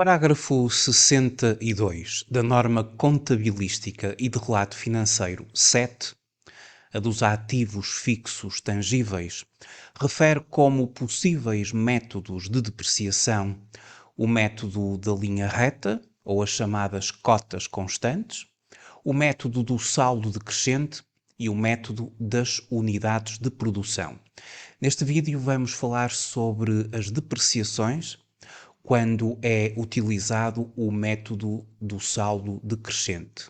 Parágrafo 62 da norma contabilística e de relato financeiro 7, a dos ativos fixos tangíveis, refere como possíveis métodos de depreciação o método da linha reta, ou as chamadas cotas constantes, o método do saldo decrescente e o método das unidades de produção. Neste vídeo vamos falar sobre as depreciações quando é utilizado o método do saldo decrescente.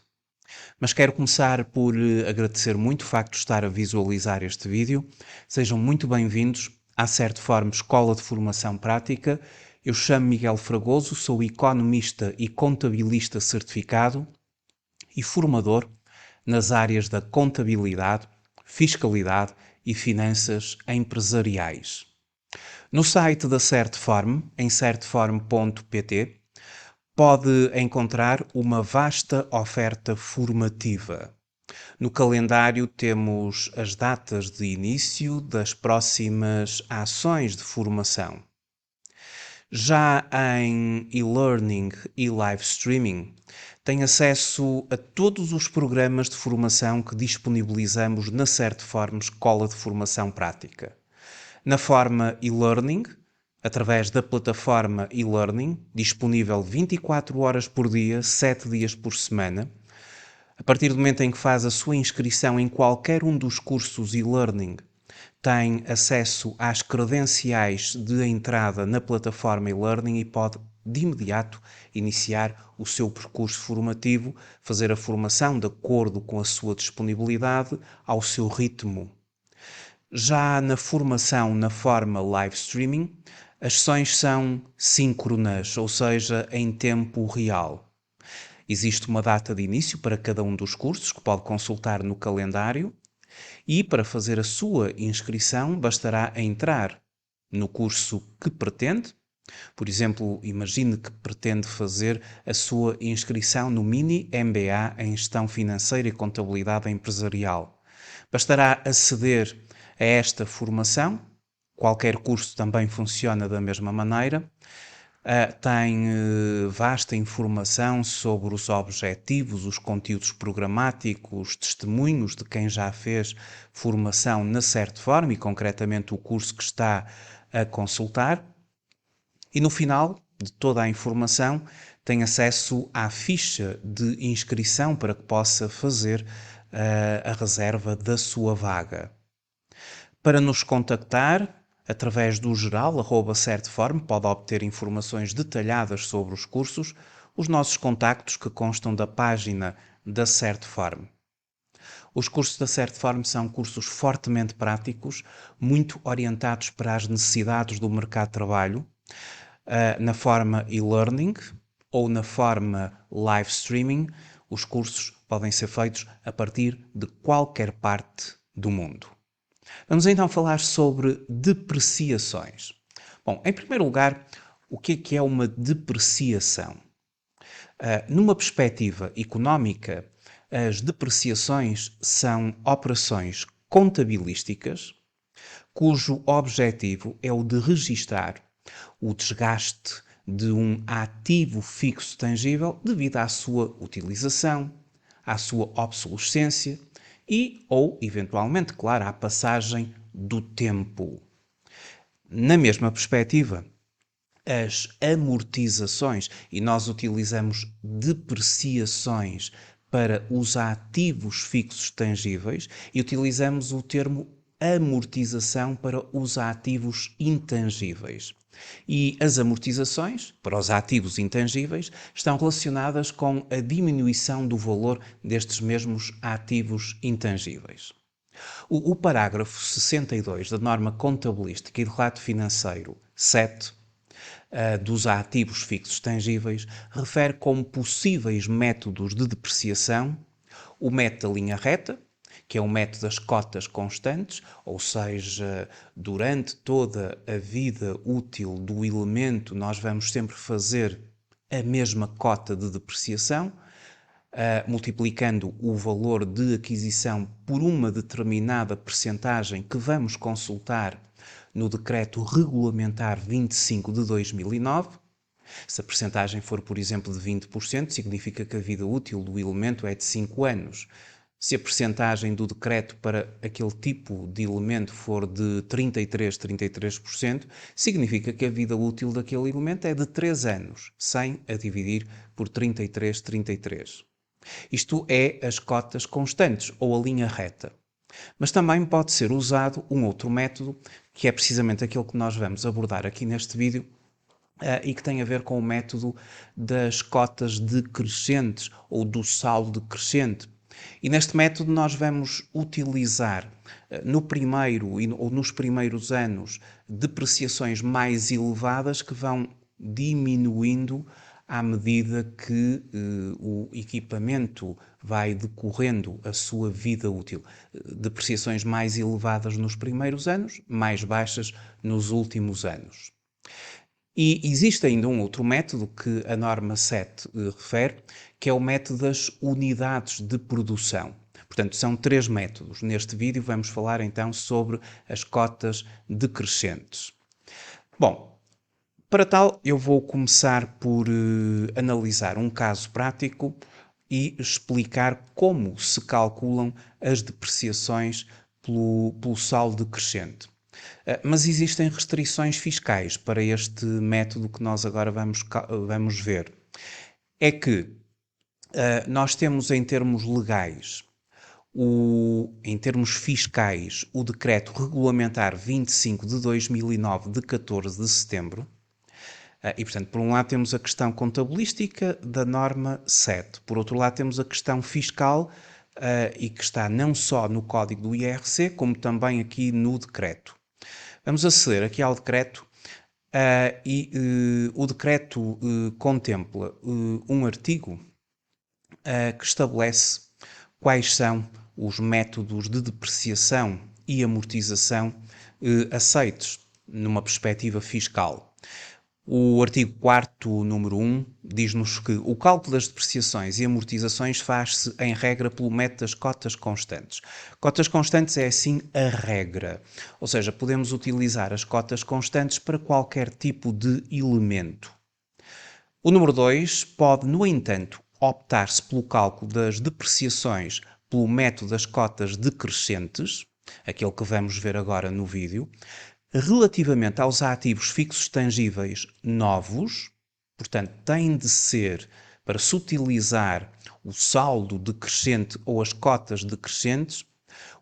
Mas quero começar por agradecer muito o facto de estar a visualizar este vídeo. Sejam muito bem-vindos à Certform Escola de Formação Prática. Eu chamo Miguel Fragoso, sou economista e contabilista certificado e formador nas áreas da contabilidade, fiscalidade e finanças empresariais. No site da Certform, em certform.pt, pode encontrar uma vasta oferta formativa. No calendário temos as datas de início das próximas ações de formação. Já em e-learning e live streaming, tem acesso a todos os programas de formação que disponibilizamos na Certform Escola de Formação Prática. Na forma e-learning, através da plataforma e-learning, disponível 24 horas por dia, 7 dias por semana. A partir do momento em que faz a sua inscrição em qualquer um dos cursos e-learning, tem acesso às credenciais de entrada na plataforma e-learning e pode, de imediato, iniciar o seu percurso formativo, fazer a formação de acordo com a sua disponibilidade, ao seu ritmo. Já na formação na forma live streaming, as sessões são síncronas, ou seja, em tempo real. Existe uma data de início para cada um dos cursos que pode consultar no calendário e para fazer a sua inscrição bastará entrar no curso que pretende. Por exemplo, imagine que pretende fazer a sua inscrição no Mini MBA em Gestão Financeira e Contabilidade Empresarial. Bastará aceder a esta formação. Qualquer curso também funciona da mesma maneira. Tem vasta informação sobre os objetivos, os conteúdos programáticos, testemunhos de quem já fez formação na Certform e concretamente o curso que está a consultar. E no final de toda a informação tem acesso à ficha de inscrição para que possa fazer a reserva da sua vaga. Para nos contactar, através do geral@certform, pode obter informações detalhadas sobre os cursos, os nossos contactos que constam da página da Certform. Os cursos da Certform são cursos fortemente práticos, muito orientados para as necessidades do mercado de trabalho, na forma e-learning ou na forma live streaming. Os cursos podem ser feitos a partir de qualquer parte do mundo. Vamos então falar sobre depreciações. Bom, em primeiro lugar, o que é uma depreciação? Numa perspectiva económica, as depreciações são operações contabilísticas cujo objetivo é o de registar o desgaste de um ativo fixo tangível devido à sua utilização, à sua obsolescência e, ou, eventualmente, claro, à passagem do tempo. Na mesma perspectiva, as amortizações, e nós utilizamos depreciações para os ativos fixos tangíveis e utilizamos o termo amortização para os ativos intangíveis. E as amortizações, para os ativos intangíveis, estão relacionadas com a diminuição do valor destes mesmos ativos intangíveis. O parágrafo 62 da norma contabilística e de relato financeiro 7 dos ativos fixos tangíveis refere como possíveis métodos de depreciação o método da linha reta, que é o método das cotas constantes, ou seja, durante toda a vida útil do elemento nós vamos sempre fazer a mesma cota de depreciação, multiplicando o valor de aquisição por uma determinada percentagem que vamos consultar no Decreto Regulamentar 25 de 2009, Se a percentagem for, por exemplo, de 20%, significa que a vida útil do elemento é de 5 anos. Se a percentagem do decreto para aquele tipo de elemento for de 33%, significa que a vida útil daquele elemento é de 3 anos, 100 a dividir por 33. Isto é as cotas constantes ou a linha reta. Mas também pode ser usado um outro método, que é precisamente aquele que nós vamos abordar aqui neste vídeo, e que tem a ver com o método das cotas decrescentes ou do saldo decrescente. E neste método nós vamos utilizar no primeiro ou nos primeiros anos depreciações mais elevadas que vão diminuindo à medida que o equipamento vai decorrendo a sua vida útil. Depreciações mais elevadas nos primeiros anos, mais baixas nos últimos anos. E existe ainda um outro método que a norma 7 refere, que é o método das unidades de produção. Portanto, são 3 métodos. Neste vídeo vamos falar então sobre as cotas decrescentes. Bom, para tal eu vou começar por analisar um caso prático e explicar como se calculam as depreciações pelo saldo decrescente. Mas existem restrições fiscais para este método que nós agora vamos ver. É que nós temos em termos legais, em termos fiscais, o Decreto Regulamentar 25 de 2009, de 14 de setembro. E, portanto, por um lado temos a questão contabilística da norma 7. Por outro lado temos a questão fiscal, e que está não só no Código do IRC, como também aqui no decreto. Vamos aceder aqui ao decreto e o decreto contempla um artigo que estabelece quais são os métodos de depreciação e amortização aceitos numa perspectiva fiscal. O artigo 4º, número 1, diz-nos que o cálculo das depreciações e amortizações faz-se, em regra, pelo método das cotas constantes. Cotas constantes é, assim, a regra. Ou seja, podemos utilizar as cotas constantes para qualquer tipo de elemento. O número 2 pode, no entanto, optar-se pelo cálculo das depreciações pelo método das cotas decrescentes, aquele que vamos ver agora no vídeo, relativamente aos ativos fixos tangíveis novos. Portanto, tem de ser, para se utilizar o saldo decrescente ou as cotas decrescentes,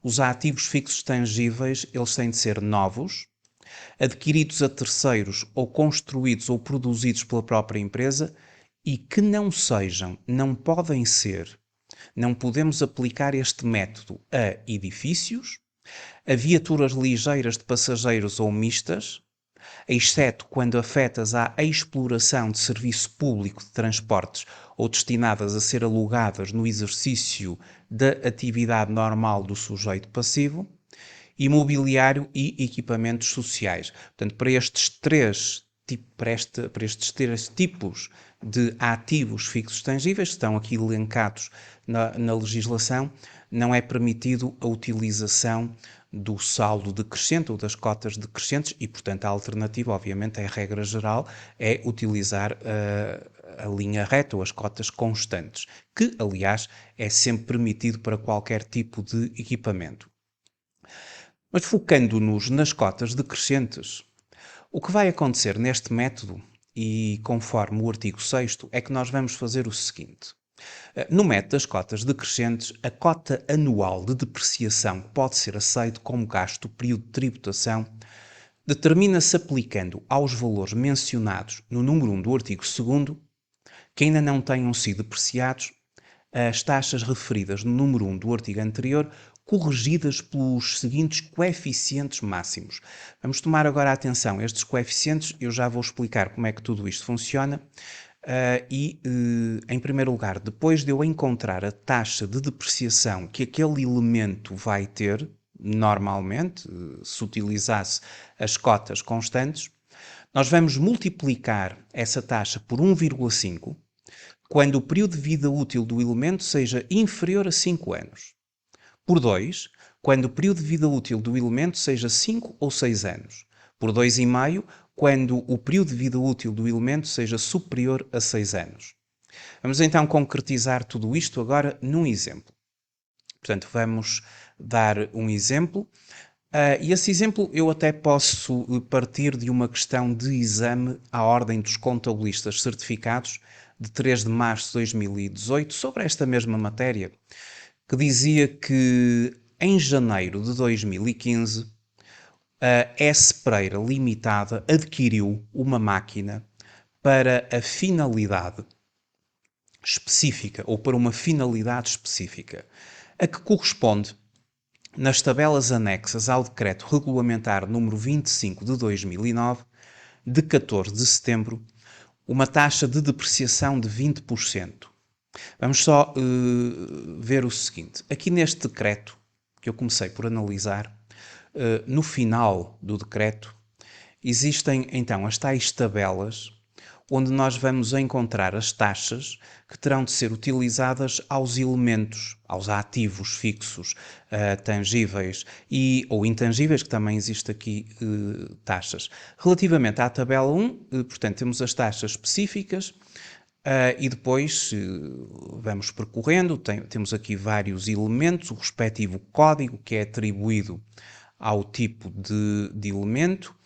os ativos fixos tangíveis, eles têm de ser novos, adquiridos a terceiros ou construídos ou produzidos pela própria empresa e que não podem ser, não podemos aplicar este método a edifícios, a viaturas ligeiras de passageiros ou mistas, exceto quando afetas à exploração de serviço público de transportes ou destinadas a ser alugadas no exercício da atividade normal do sujeito passivo, imobiliário e equipamentos sociais. Portanto, para estes três tipos de ativos fixos tangíveis, que estão aqui elencados na legislação, não é permitido a utilização do saldo decrescente ou das cotas decrescentes e, portanto, a alternativa, obviamente, é a regra geral, é utilizar a linha reta ou as cotas constantes, que, aliás, é sempre permitido para qualquer tipo de equipamento. Mas focando-nos nas cotas decrescentes, o que vai acontecer neste método, e conforme o artigo 6º, é que nós vamos fazer o seguinte. No método das cotas decrescentes, a cota anual de depreciação que pode ser aceito como gasto do período de tributação determina-se aplicando aos valores mencionados no número 1 do artigo 2º, que ainda não tenham sido depreciados, as taxas referidas no número 1 do artigo anterior, corrigidas pelos seguintes coeficientes máximos. Vamos tomar agora atenção a estes coeficientes, eu já vou explicar como é que tudo isto funciona. Em primeiro lugar, depois de eu encontrar a taxa de depreciação que aquele elemento vai ter, normalmente, se utilizasse as cotas constantes, nós vamos multiplicar essa taxa por 1,5 quando o período de vida útil do elemento seja inferior a 5 anos. Por 2, quando o período de vida útil do elemento seja 5 ou 6 anos. Por 2,5, quando o período de vida útil do elemento seja superior a 6 anos. Vamos então concretizar tudo isto agora num exemplo. Portanto, vamos dar um exemplo. E esse exemplo eu até posso partir de uma questão de exame à Ordem dos Contabilistas Certificados de 3 de março de 2018 sobre esta mesma matéria, que dizia que em janeiro de 2015 a S. Pereira Limitada adquiriu uma máquina para a finalidade específica ou para uma finalidade específica, a que corresponde nas tabelas anexas ao Decreto Regulamentar número 25 de 2009, de 14 de setembro, uma taxa de depreciação de 20%. Vamos só ver o seguinte. Aqui neste decreto, que eu comecei por analisar, no final do decreto, existem então as tais tabelas onde nós vamos encontrar as taxas que terão de ser utilizadas aos elementos, aos ativos fixos, tangíveis ou intangíveis, que também existe aqui taxas. Relativamente à tabela 1, portanto, temos as taxas específicas e depois vamos percorrendo, temos aqui vários elementos, o respectivo código que é atribuído ao tipo de elemento,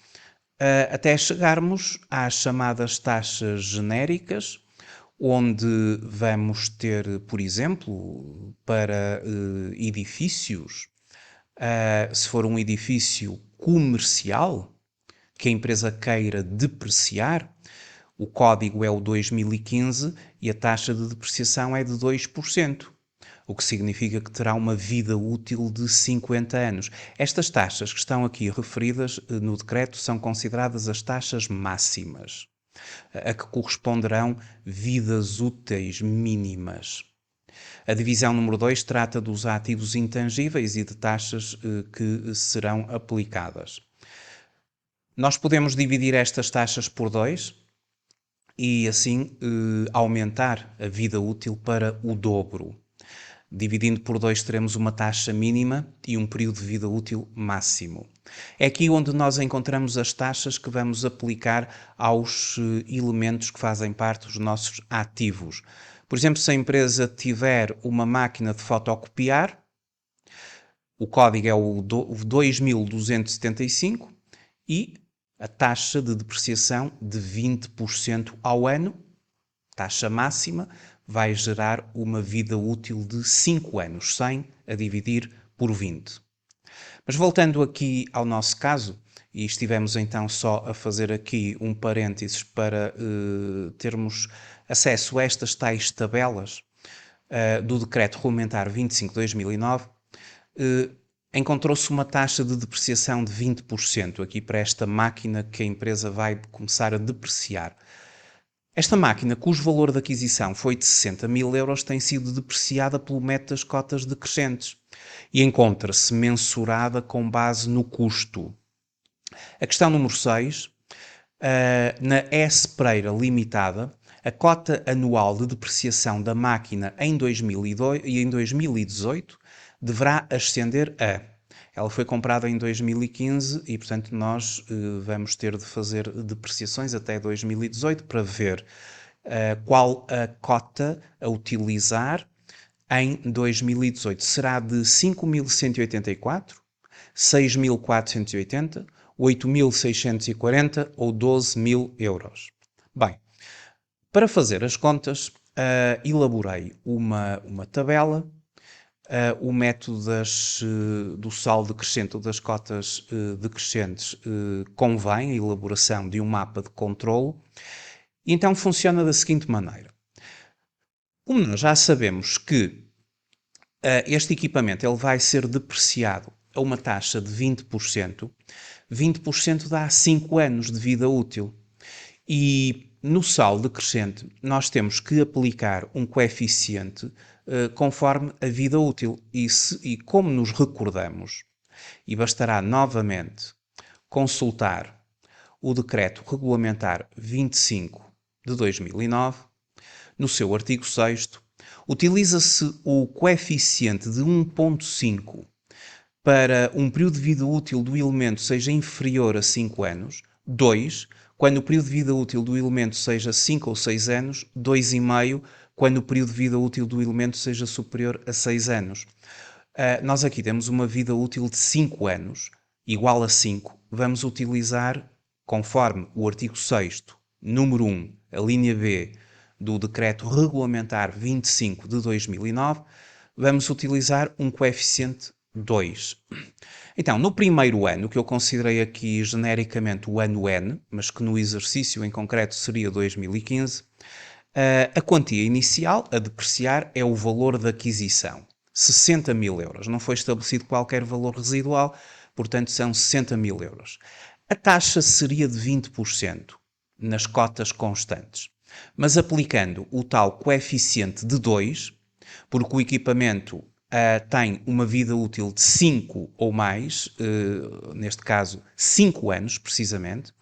até chegarmos às chamadas taxas genéricas, onde vamos ter, por exemplo, para edifícios, se for um edifício comercial que a empresa queira depreciar, o código é o 2015 e a taxa de depreciação é de 2%. O que significa que terá uma vida útil de 50 anos. Estas taxas que estão aqui referidas no decreto são consideradas as taxas máximas, a que corresponderão vidas úteis mínimas. A divisão número 2 trata dos ativos intangíveis e de taxas que serão aplicadas. Nós podemos dividir estas taxas por 2 e assim aumentar a vida útil para o dobro. Dividindo por 2 teremos uma taxa mínima e um período de vida útil máximo. É aqui onde nós encontramos as taxas que vamos aplicar aos elementos que fazem parte dos nossos ativos. Por exemplo, se a empresa tiver uma máquina de fotocopiar, o código é o 2275 e a taxa de depreciação de 20% ao ano, taxa máxima, vai gerar uma vida útil de 5 anos, 100 a dividir por 20. Mas voltando aqui ao nosso caso, e estivemos então só a fazer aqui um parênteses para termos acesso a estas tais tabelas do Decreto Regulamentar 25/2009, encontrou-se uma taxa de depreciação de 20% aqui para esta máquina que a empresa vai começar a depreciar. Esta máquina, cujo valor de aquisição foi de 60 mil euros, tem sido depreciada pelo método das cotas decrescentes e encontra-se mensurada com base no custo. A questão número 6, na S. Pereira Limitada, a cota anual de depreciação da máquina em 2018 deverá ascender a... Ela foi comprada em 2015 e, portanto, nós vamos ter de fazer depreciações até 2018 para ver qual a cota a utilizar em 2018. Será de 5.184, 6.480, 8.640 ou 12.000 euros. Bem, para fazer as contas, elaborei uma tabela. O método do saldo decrescente ou das cotas decrescentes convém a elaboração de um mapa de controlo. E então funciona da seguinte maneira. Como nós já sabemos que este equipamento ele vai ser depreciado a uma taxa de 20%, 20% dá 5 anos de vida útil. E no saldo decrescente nós temos que aplicar um coeficiente conforme a vida útil. E como nos recordamos, e bastará novamente consultar o Decreto Regulamentar 25 de 2009, no seu artigo 6º, utiliza-se o coeficiente de 1.5 para um período de vida útil do elemento seja inferior a 5 anos, 2 quando o período de vida útil do elemento seja 5 ou 6 anos, 2,5 quando o período de vida útil do elemento seja superior a 6 anos. Nós aqui temos uma vida útil de 5 anos, igual a 5. Vamos utilizar, conforme o artigo 6º, número 1, a linha B do Decreto Regulamentar 25 de 2009, vamos utilizar um coeficiente 2. Então, no primeiro ano, que eu considerei aqui genericamente o ano N, mas que no exercício em concreto seria 2015, a quantia inicial a depreciar é o valor da aquisição. 60 mil euros. Não foi estabelecido qualquer valor residual, portanto são 60 mil euros. A taxa seria de 20% nas cotas constantes, mas aplicando o tal coeficiente de 2, porque o equipamento tem uma vida útil de 5 ou mais, neste caso 5 anos precisamente,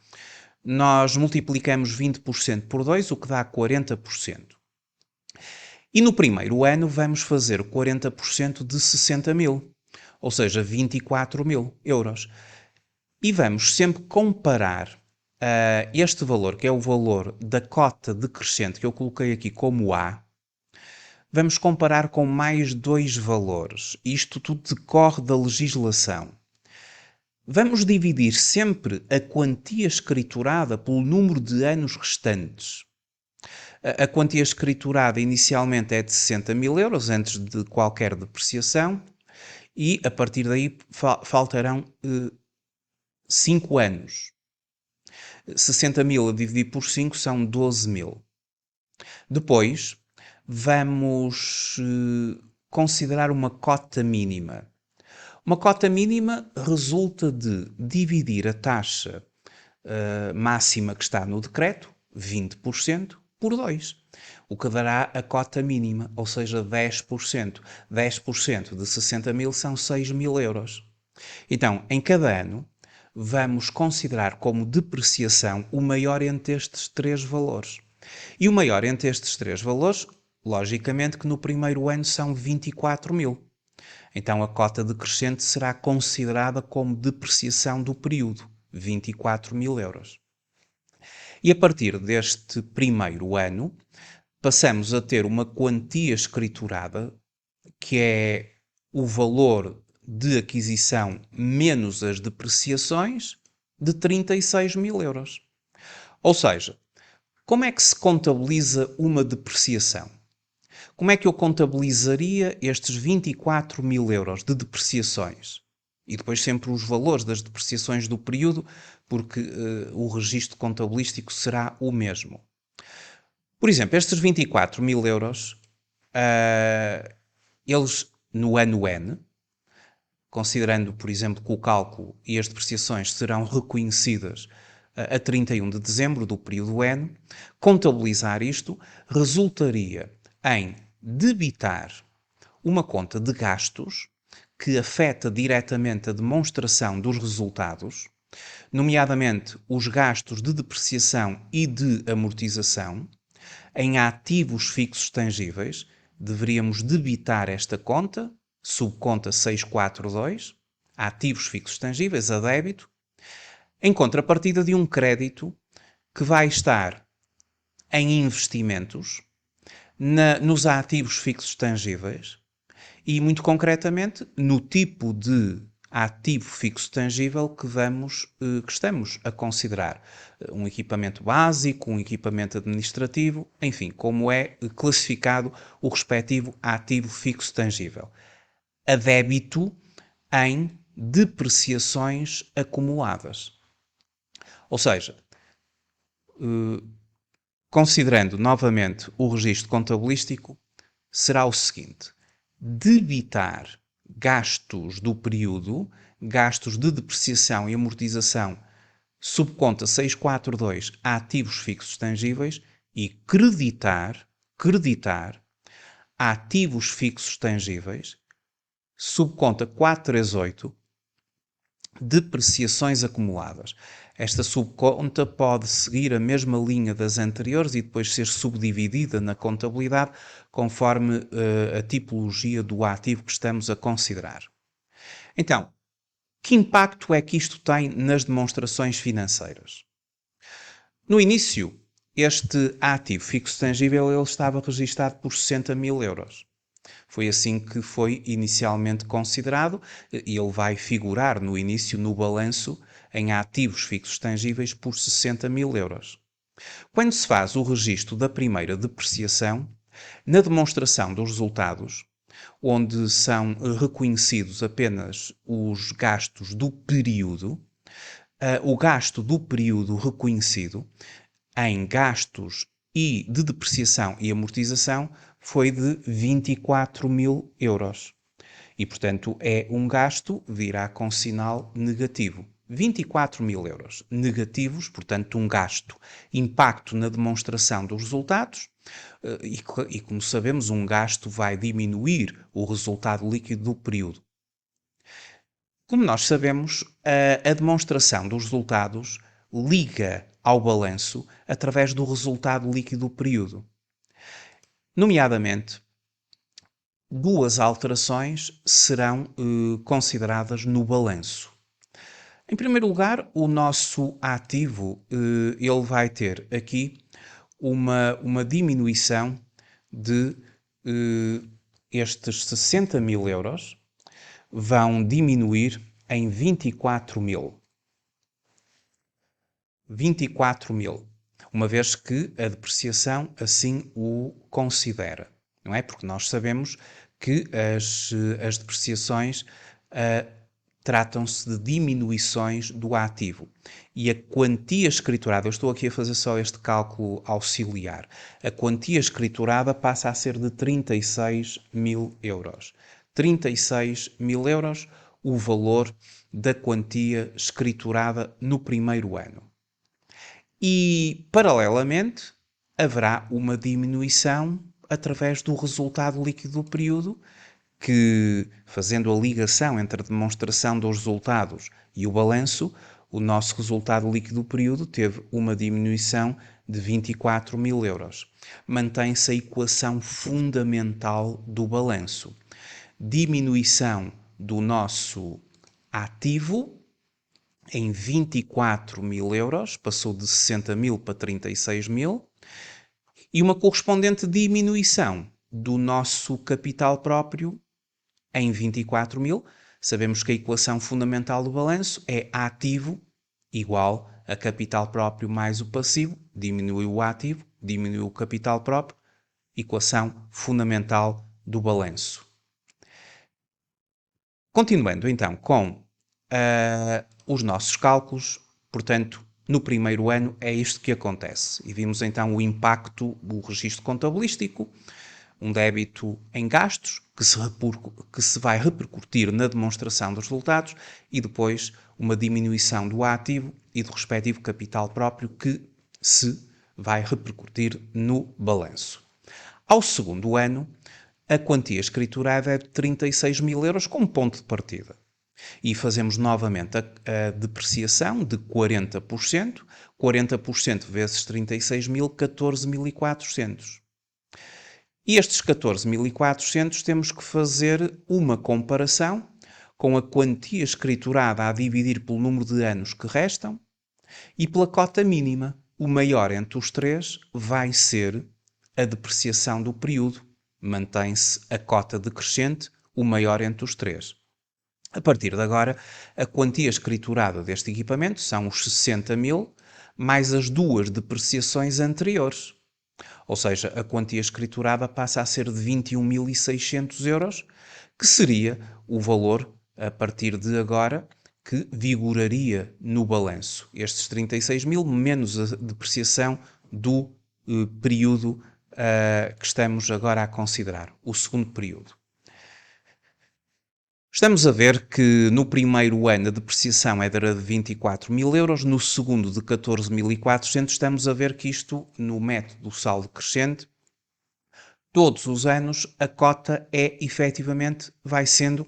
nós multiplicamos 20% por 2, o que dá 40%. E no primeiro ano vamos fazer 40% de 60 mil, ou seja, 24 mil euros. E vamos sempre comparar este valor, que é o valor da cota decrescente que eu coloquei aqui como A, vamos comparar com mais dois valores. Isto tudo decorre da legislação. Vamos dividir sempre a quantia escriturada pelo número de anos restantes. A quantia escriturada inicialmente é de 60 mil euros, antes de qualquer depreciação, e a partir daí faltarão 5 anos. 60 mil a dividir por 5 são 12 mil. Depois, vamos considerar uma cota mínima. Uma cota mínima resulta de dividir a taxa máxima que está no decreto, 20%, por 2, o que dará a cota mínima, ou seja, 10%. 10% de 60 mil são 6 mil euros. Então, em cada ano, vamos considerar como depreciação o maior entre estes três valores. E o maior entre estes três valores, logicamente que no primeiro ano são 24 mil. Então a cota decrescente será considerada como depreciação do período, 24 mil euros. E a partir deste primeiro ano, passamos a ter uma quantia escriturada, que é o valor de aquisição menos as depreciações, de 36 mil euros. Ou seja, como é que se contabiliza uma depreciação? Como é que eu contabilizaria estes 24 mil euros de depreciações? E depois sempre os valores das depreciações do período, porque o registro contabilístico será o mesmo. Por exemplo, estes 24 mil euros, eles no ano N, considerando, por exemplo, que o cálculo e as depreciações serão reconhecidas a 31 de dezembro do período N, contabilizar isto resultaria em debitar uma conta de gastos que afeta diretamente a demonstração dos resultados, nomeadamente os gastos de depreciação e de amortização, em ativos fixos tangíveis. Deveríamos debitar esta conta, subconta 642, ativos fixos tangíveis, a débito, em contrapartida de um crédito que vai estar em investimentos, nos ativos fixos tangíveis e, muito concretamente, no tipo de ativo fixo tangível que estamos a considerar. Um equipamento básico, um equipamento administrativo, enfim, como é classificado o respectivo ativo fixo tangível. A débito em depreciações acumuladas. Ou seja, considerando novamente o registro contabilístico, será o seguinte: debitar gastos do período, gastos de depreciação e amortização, subconta 642 a ativos fixos tangíveis, e creditar ativos fixos tangíveis, subconta 438, depreciações acumuladas. Esta subconta pode seguir a mesma linha das anteriores e depois ser subdividida na contabilidade conforme a tipologia do ativo que estamos a considerar. Então, que impacto é que isto tem nas demonstrações financeiras? No início, este ativo fixo tangível ele estava registado por 60 mil euros. Foi assim que foi inicialmente considerado e ele vai figurar no início no balanço em ativos fixos tangíveis por 60 mil euros. Quando se faz o registro da primeira depreciação, na demonstração dos resultados, onde são reconhecidos apenas os gastos do período, o gasto do período reconhecido em gastos e de depreciação e amortização foi de 24 mil euros. E, portanto, é um gasto, virá com sinal negativo. 24 mil euros negativos, portanto, um gasto. Impacto na demonstração dos resultados e, como sabemos, um gasto vai diminuir o resultado líquido do período. Como nós sabemos, a demonstração dos resultados liga ao balanço através do resultado líquido do período. Nomeadamente, duas alterações serão consideradas no balanço. Em primeiro lugar, o nosso ativo ele vai ter aqui uma diminuição de estes 60 mil euros vão diminuir em 24 mil. 24 mil, uma vez que a depreciação assim o considera, não é? Porque nós sabemos que as depreciações tratam-se de diminuições do ativo. E a quantia escriturada, eu estou aqui a fazer só este cálculo auxiliar, a quantia escriturada passa a ser de 36 mil euros. 36 mil euros, o valor da quantia escriturada no primeiro ano. E, paralelamente, haverá uma diminuição através do resultado líquido do período, que, fazendo a ligação entre a demonstração dos resultados e o balanço, o nosso resultado líquido do período teve uma diminuição de 24 mil euros. Mantém-se a equação fundamental do balanço. Diminuição do nosso ativo em 24 mil euros, passou de 60 mil para 36 mil, e uma correspondente diminuição do nosso capital próprio em 24 mil. Sabemos que a equação fundamental do balanço é ativo igual a capital próprio mais o passivo, diminuiu o ativo, diminuiu o capital próprio, equação fundamental do balanço. Continuando então com os nossos cálculos, portanto, no primeiro ano é isto que acontece. E vimos então o impacto do registro contabilístico, um débito em gastos que se vai repercutir na demonstração dos resultados e depois uma diminuição do ativo e do respectivo capital próprio que se vai repercutir no balanço. Ao segundo ano, a quantia escriturada é de 36 mil euros como ponto de partida. E fazemos novamente a depreciação de 40%, 40% vezes 36 mil, 14.400. E estes 14.400 temos que fazer uma comparação com a quantia escriturada a dividir pelo número de anos que restam e pela cota mínima. O maior entre os três vai ser a depreciação do período. Mantém-se a cota decrescente, o maior entre os três. A partir de agora, a quantia escriturada deste equipamento são os 60 mil, mais as duas depreciações anteriores. Ou seja, a quantia escriturada passa a ser de 21.600 euros, que seria o valor, a partir de agora, que vigoraria no balanço. Estes 36 mil menos a depreciação do período que estamos agora a considerar, o segundo período. Estamos a ver que no primeiro ano a depreciação era de 24 mil euros, no segundo de 14.400. Estamos a ver que isto, no método do saldo crescente, todos os anos a cota efetivamente vai sendo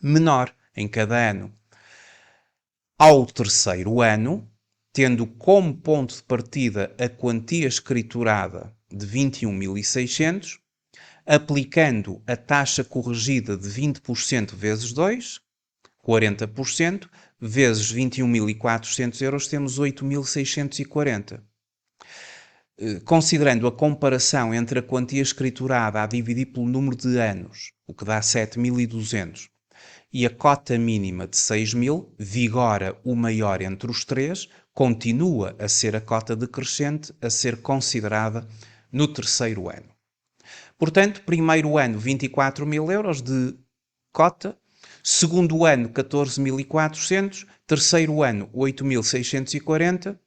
menor em cada ano. Ao terceiro ano, tendo como ponto de partida a quantia escriturada de 21.600, aplicando a taxa corrigida de 20% vezes 2, 40%, vezes 21.400 euros, temos 8.640. considerando a comparação entre a quantia escriturada a dividir pelo número de anos, o que dá 7.200, e a cota mínima de 6.000, vigora o maior entre os três, continua a ser a cota decrescente a ser considerada no terceiro ano. Portanto, primeiro ano 24.000 euros de cota, segundo ano 14.400, terceiro ano 8.640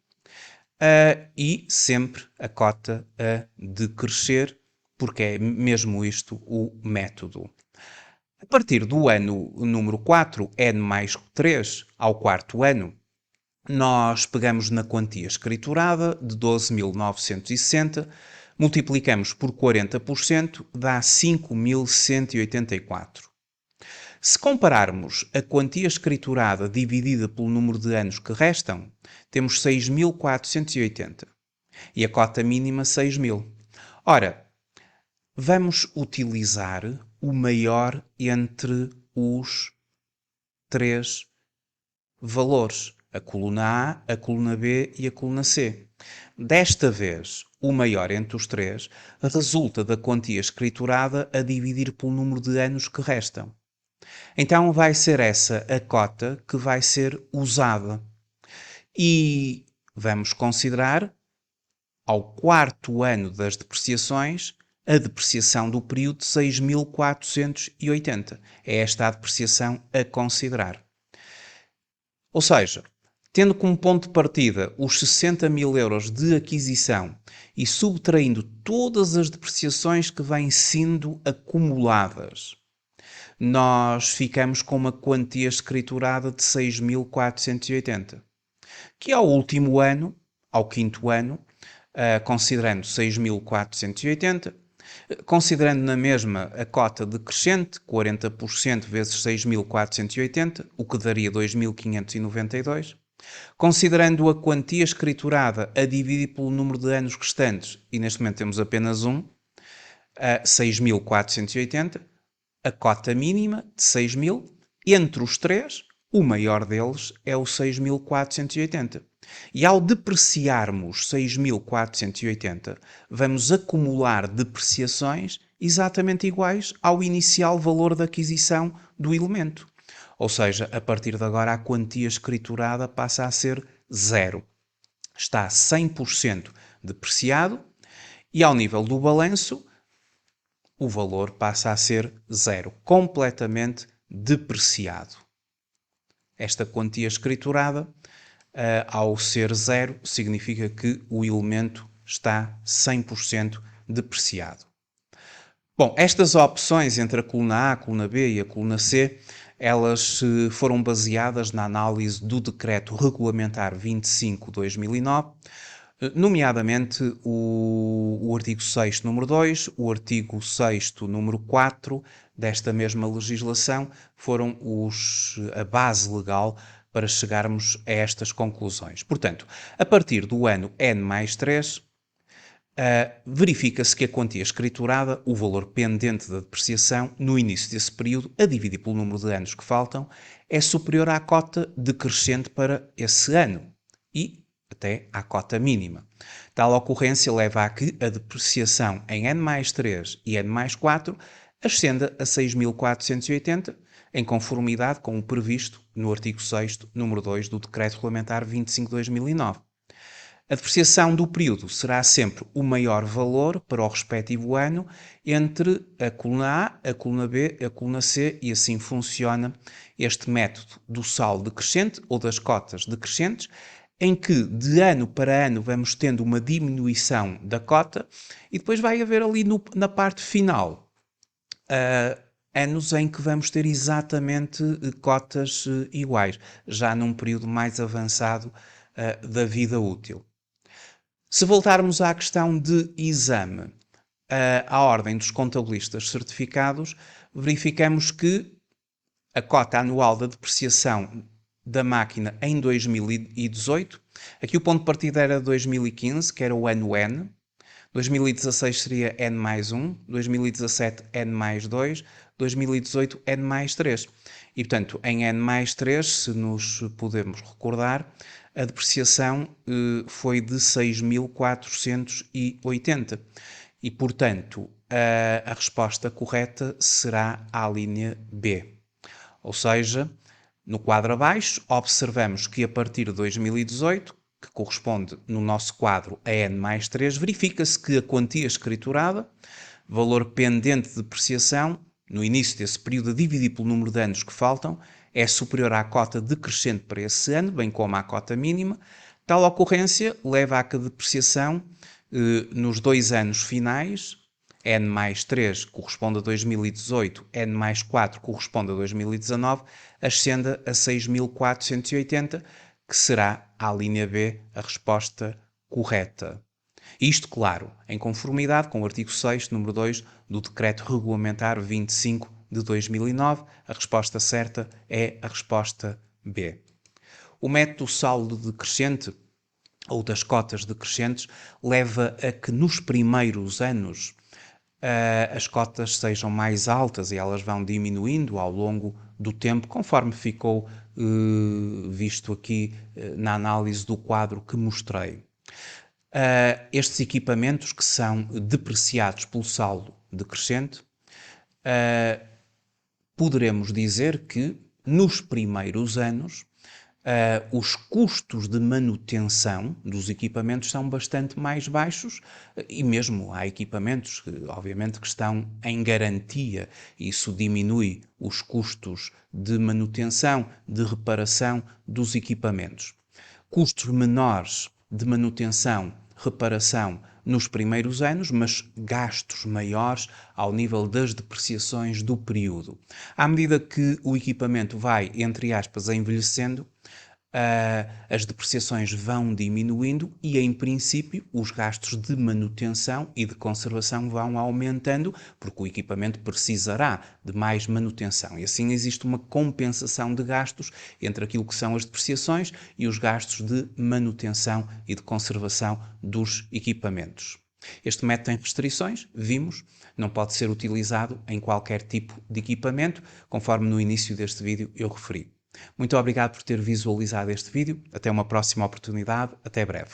e sempre a cota a decrescer, porque é mesmo isto o método. A partir do ano número 4, N mais 3, ao quarto ano, nós pegamos na quantia escriturada de 12.960, multiplicamos por 40%, dá 5.184. Se compararmos a quantia escriturada dividida pelo número de anos que restam, temos 6.480 e a cota mínima 6.000. Ora, vamos utilizar o maior entre os três valores, a coluna A, a coluna B e a coluna C. Desta vez, o maior entre os três resulta da quantia escriturada a dividir pelo número de anos que restam. Então vai ser essa a cota que vai ser usada. E vamos considerar, ao quarto ano das depreciações, a depreciação do período de 6.480. É esta a depreciação a considerar. Ou seja, tendo como ponto de partida os 60.000 euros de aquisição e subtraindo todas as depreciações que vêm sendo acumuladas, nós ficamos com uma quantia escriturada de 6.480, que ao último ano, ao quinto ano, considerando 6.480, considerando na mesma a cota decrescente, 40% vezes 6.480, o que daria 2.592, considerando a quantia escriturada a dividir pelo número de anos restantes, e neste momento temos apenas um, 6.480, a cota mínima de 6.000, entre os três, o maior deles é o 6.480. E ao depreciarmos 6.480, vamos acumular depreciações exatamente iguais ao inicial valor da aquisição do elemento. Ou seja, a partir de agora a quantia escriturada passa a ser zero. Está 100% depreciado e ao nível do balanço o valor passa a ser zero, completamente depreciado. Esta quantia escriturada, ao ser zero, significa que o elemento está 100% depreciado. Bom, estas opções entre a coluna A, a coluna B e a coluna C, elas foram baseadas na análise do Decreto Regulamentar 25/2009, nomeadamente o artigo 6º, número 2, o artigo 6º, número 4 desta mesma legislação, foram a base legal para chegarmos a estas conclusões. Portanto, a partir do ano N mais 3, verifica-se que a quantia escriturada, o valor pendente da depreciação, no início desse período, a dividir pelo número de anos que faltam, é superior à cota decrescente para esse ano e até à cota mínima. Tal ocorrência leva a que a depreciação em N mais 3 e N mais 4 ascenda a 6.480, em conformidade com o previsto no artigo 6º, número 2 do Decreto Regulamentar 25/2009. A depreciação do período será sempre o maior valor para o respectivo ano entre a coluna A, a coluna B, a coluna C, e assim funciona este método do saldo decrescente ou das cotas decrescentes, em que de ano para ano vamos tendo uma diminuição da cota e depois vai haver ali na parte final anos em que vamos ter exatamente cotas iguais, já num período mais avançado da vida útil. Se voltarmos à questão de exame, à ordem dos contabilistas certificados, verificamos que a cota anual da depreciação da máquina em 2018, aqui o ponto de partida era 2015, que era o ano N, 2016 seria N mais 1, 2017 N mais 2, 2018 N mais 3. E, portanto, em N mais 3, se nos podemos recordar, a depreciação foi de 6.480 e, portanto, a resposta correta será a linha B. Ou seja, no quadro abaixo, observamos que a partir de 2018, que corresponde no nosso quadro a N mais 3, verifica-se que a quantia escriturada, valor pendente de depreciação, no início desse período a dividir pelo número de anos que faltam, é superior à cota decrescente para esse ano, bem como à cota mínima. Tal ocorrência leva a que a depreciação nos 2 anos finais, N mais 3 corresponde a 2018, N mais 4 corresponde a 2019, ascenda a 6.480, que será a linha B a resposta correta. Isto, claro, em conformidade com o artigo 6º, número 2 do Decreto Regulamentar 25 de 2009, a resposta certa é a resposta B. O método saldo decrescente, ou das cotas decrescentes, leva a que nos primeiros anos as cotas sejam mais altas e elas vão diminuindo ao longo do tempo, conforme ficou visto aqui na análise do quadro que mostrei. Estes equipamentos que são depreciados pelo saldo decrescente, poderemos dizer que nos primeiros anos os custos de manutenção dos equipamentos são bastante mais baixos e mesmo há equipamentos que, obviamente, que estão em garantia. Isso diminui os custos de manutenção, de reparação dos equipamentos. Custos menores de manutenção, reparação nos primeiros anos, mas gastos maiores ao nível das depreciações do período. À medida que o equipamento vai, entre aspas, envelhecendo, as depreciações vão diminuindo e, em princípio, os gastos de manutenção e de conservação vão aumentando, porque o equipamento precisará de mais manutenção. E assim existe uma compensação de gastos entre aquilo que são as depreciações e os gastos de manutenção e de conservação dos equipamentos. Este método tem restrições, vimos, não pode ser utilizado em qualquer tipo de equipamento, conforme no início deste vídeo eu referi. Muito obrigado por ter visualizado este vídeo. Até uma próxima oportunidade. Até breve.